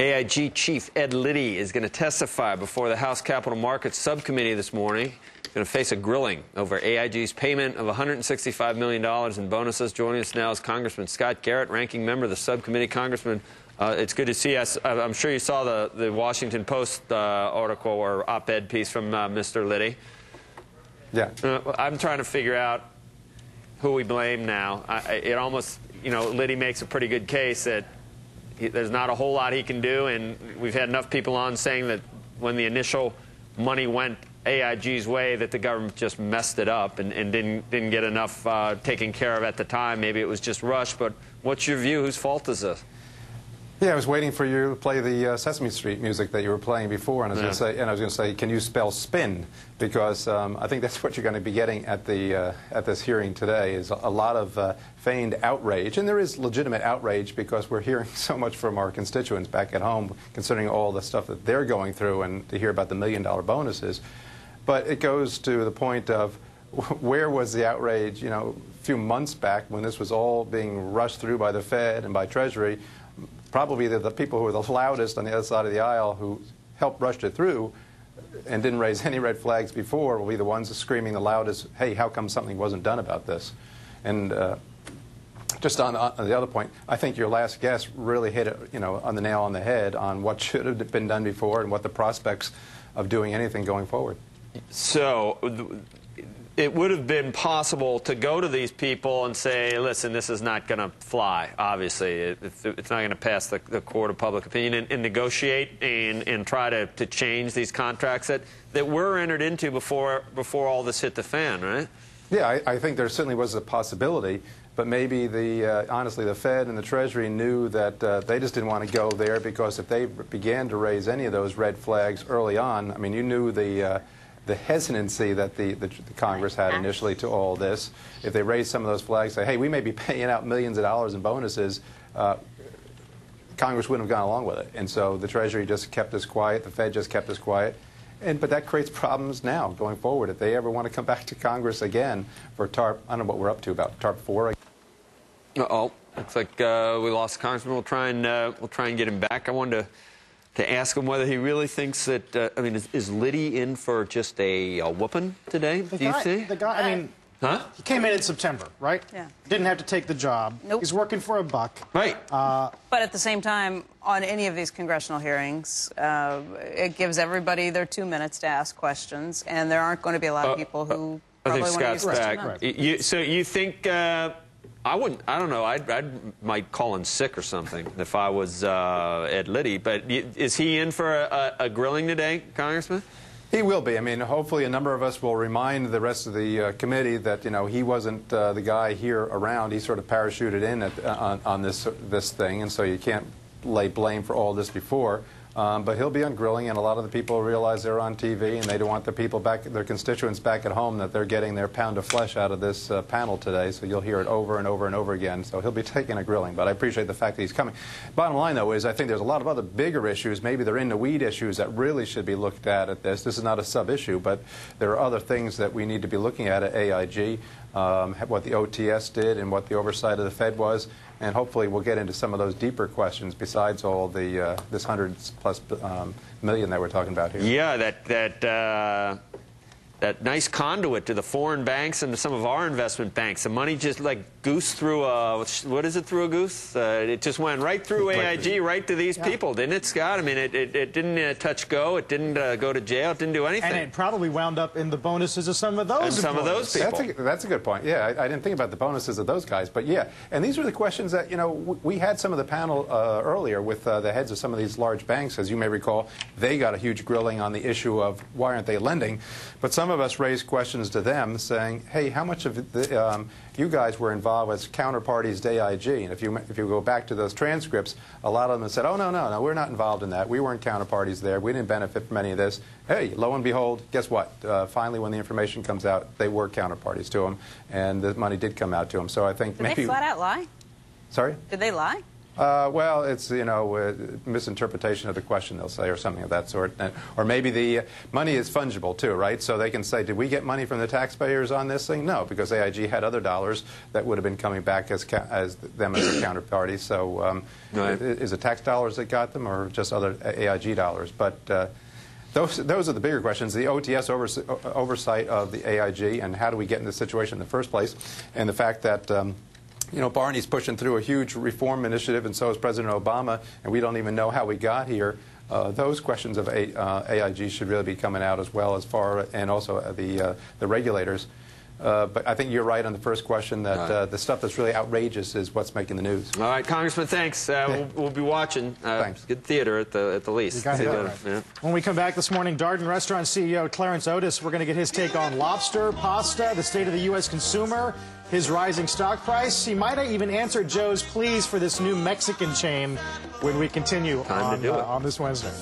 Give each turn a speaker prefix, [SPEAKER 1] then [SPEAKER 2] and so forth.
[SPEAKER 1] AIG Chief Ed Liddy is going to testify before the House Capital Markets Subcommittee this morning. He's going to face a grilling over AIG's payment of $165 million in bonuses. Joining us now is Congressman Scott Garrett, ranking member of the subcommittee. Congressman, it's good to see us. I'm sure you saw the Washington Post article or op-ed piece from Mr. Liddy.
[SPEAKER 2] Yeah.
[SPEAKER 1] I'm trying to figure out who we blame now. It almost, Liddy makes a pretty good case that there's not a whole lot he can do, and we've had enough people on saying that when the initial money went AIG's way, that the government just messed it up and didn't get enough taken care of at the time. Maybe it was just rushed, but what's your view? Whose fault is this?
[SPEAKER 2] Yeah, I was waiting for you to play the Sesame Street music that you were playing before, and I was going to say, can you spell spin? Because I think that's what you're going to be getting at this hearing today, is a lot of feigned outrage, and there is legitimate outrage because we're hearing so much from our constituents back at home, considering all the stuff that they're going through, and to hear about the million-dollar bonuses. But it goes to the point of where was the outrage, a few months back when this was all being rushed through by the Fed and by Treasury. Probably the people who were the loudest on the other side of the aisle who helped rush it through and didn't raise any red flags before will be the ones screaming the loudest, hey, how come something wasn't done about this? And just on the other point, I think your last guest really hit it, on the nail on the head on what should have been done before and what the prospects of doing anything going forward.
[SPEAKER 1] So it would have been possible to go to these people and say, listen, this is not going to fly, obviously. It's not going to pass the court of public opinion, and negotiate and try to change these contracts that were entered into before all this hit the fan, right?
[SPEAKER 2] Yeah, I think there certainly was a possibility, but maybe honestly the Fed and the Treasury knew that they just didn't want to go there, because if they began to raise any of those red flags early on, I mean, you knew the hesitancy that the Congress had initially to all this. If they raised some of those flags, say, hey, we may be paying out millions of dollars in bonuses, Congress wouldn't have gone along with it. And so the Treasury just kept us quiet, the Fed just kept us quiet. But that creates problems now going forward. If they ever want to come back to Congress again for TARP, I don't know what we're up to, about TARP 4.
[SPEAKER 1] Uh-oh. Looks like we lost the Congressman. We'll try and get him back. I wanted to ask him whether he really thinks that, I mean, is Liddy in for just a whooping today, do you see?
[SPEAKER 3] The guy, I mean, he came in September, right?
[SPEAKER 4] Yeah.
[SPEAKER 3] Didn't have to take the job.
[SPEAKER 4] Nope.
[SPEAKER 3] He's working for a buck.
[SPEAKER 1] Right.
[SPEAKER 4] But at the same time, on any of these congressional hearings, it gives everybody their 2 minutes to ask questions, and there aren't going to be a lot of people who probably want to use those 2 minutes.
[SPEAKER 1] So you think... I don't know. I might call in sick or something if I was Ed Liddy. But is he in for a grilling today, Congressman?
[SPEAKER 2] He will be. I mean, hopefully a number of us will remind the rest of the committee that, he wasn't the guy here around. He sort of parachuted in on this thing, and so you can't lay blame for all this before. But he'll be on grilling, and a lot of the people realize they're on TV, and they don't want their constituents back at home, that they're getting their pound of flesh out of this panel today. So you'll hear it over and over and over again. So he'll be taking a grilling. But I appreciate the fact that he's coming. Bottom line, though, is I think there's a lot of other bigger issues. Maybe they're in-the-weed issues that really should be looked at this. This is not a sub-issue, but there are other things that we need to be looking at AIG, what the OTS did and what the oversight of the Fed was. And hopefully we'll get into some of those deeper questions besides all the this $100+ million that we're talking about here.
[SPEAKER 1] Yeah, that nice conduit to the foreign banks and to some of our investment banks. The money just like goose through a, what is it, through a goose? It just went right through AIG, right to these people, didn't it, Scott? I mean, it didn't touch go. It didn't go to jail. It didn't do anything.
[SPEAKER 3] And it probably wound up in the bonuses of some of those
[SPEAKER 1] and some of those people.
[SPEAKER 2] That's a good point. Yeah, I didn't think about the bonuses of those guys. But, yeah, and these are the questions that, we had some of the panel earlier with the heads of some of these large banks. As you may recall, they got a huge grilling on the issue of why aren't they lending. But some of us raised questions to them saying, hey, how much of you guys were involved as counterparties to AIG? And if you go back to those transcripts, a lot of them said, oh, no, we're not involved in that. We weren't counterparties there. We didn't benefit from any of this. Hey, lo and behold, guess what? Finally, when the information comes out, they were counterparties to them, and the money did come out to them. So I think
[SPEAKER 4] Did they flat out lie?
[SPEAKER 2] Sorry?
[SPEAKER 4] Did they lie?
[SPEAKER 2] Well, it's, misinterpretation of the question, they'll say, or something of that sort. Or maybe the money is fungible, too, right? So they can say, did we get money from the taxpayers on this thing? No, because AIG had other dollars that would have been coming back as them as a counterparty. So
[SPEAKER 1] right.
[SPEAKER 2] Is it tax dollars that got them or just other AIG dollars? But those are the bigger questions. The OTS oversight of the AIG and how do we get in this situation in the first place, and the fact that Barney's pushing through a huge reform initiative, and so is President Obama, and we don't even know how we got here. Those questions of AIG should really be coming out as well, and also the regulators. But I think you're right on the first question that the stuff that's really outrageous is what's making the news.
[SPEAKER 1] All right, Congressman, thanks. We'll be watching.
[SPEAKER 2] Thanks.
[SPEAKER 1] Good theater at the least.
[SPEAKER 3] You got it right.
[SPEAKER 1] Yeah.
[SPEAKER 3] When we come back this morning, Darden Restaurant CEO Clarence Otis, we're going to get his take on lobster, pasta, the state of the U.S. consumer, his rising stock price. He might have even answered Joe's pleas for this new Mexican chain when we continue on this Wednesday.